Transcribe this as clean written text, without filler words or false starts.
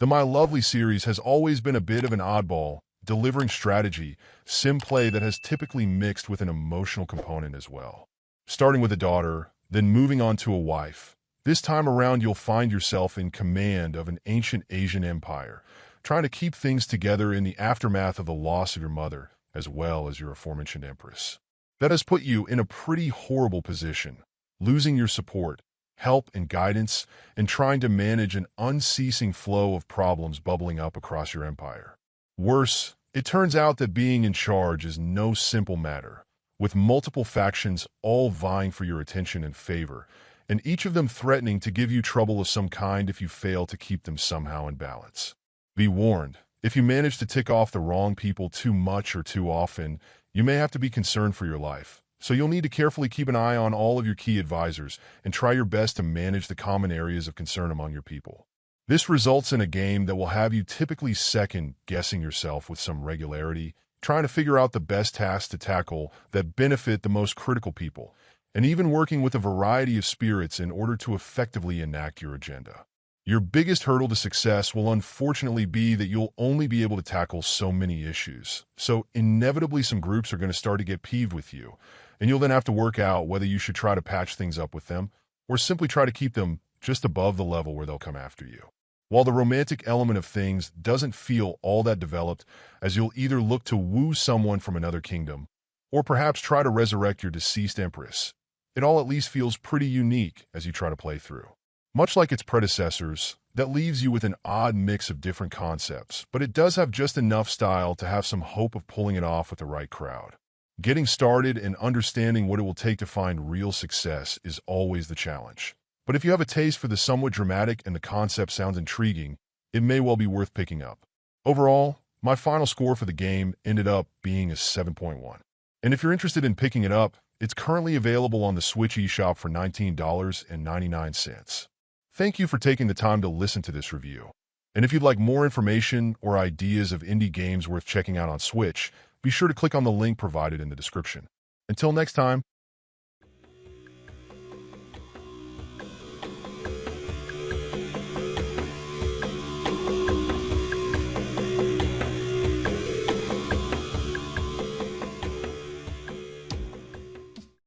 The My Lovely series has always been a bit of an oddball, delivering strategy, sim play that has typically mixed with an emotional component as well. Starting with a daughter, then moving on to a wife. This time around, you'll find yourself in command of an ancient Asian empire, trying to keep things together in the aftermath of the loss of your mother, as well as your aforementioned Empress. That has put you in a pretty horrible position, losing your support, help, and guidance, and trying to manage an unceasing flow of problems bubbling up across your empire. Worse, it turns out that being in charge is no simple matter, with multiple factions all vying for your attention and favor, and each of them threatening to give you trouble of some kind if you fail to keep them somehow in balance. Be warned, if you manage to tick off the wrong people too much or too often, you may have to be concerned for your life. So you'll need to carefully keep an eye on all of your key advisors and try your best to manage the common areas of concern among your people. This results in a game that will have you typically second-guessing yourself with some regularity, trying to figure out the best tasks to tackle that benefit the most critical people, and even working with a variety of spirits in order to effectively enact your agenda. Your biggest hurdle to success will unfortunately be that you'll only be able to tackle so many issues. So inevitably some groups are going to start to get peeved with you, and you'll then have to work out whether you should try to patch things up with them or simply try to keep them just above the level where they'll come after you. While the romantic element of things doesn't feel all that developed, as you'll either look to woo someone from another kingdom or perhaps try to resurrect your deceased empress, it all at least feels pretty unique as you try to play through. Much like its predecessors, that leaves you with an odd mix of different concepts, but it does have just enough style to have some hope of pulling it off with the right crowd. Getting started and understanding what it will take to find real success is always the challenge. But if you have a taste for the somewhat dramatic and the concept sounds intriguing, it may well be worth picking up. Overall, my final score for the game ended up being a 7.1. And if you're interested in picking it up, it's currently available on the Switch eShop for $19.99. Thank you for taking the time to listen to this review. And if you'd like more information or ideas of indie games worth checking out on Switch, be sure to click on the link provided in the description. Until next time,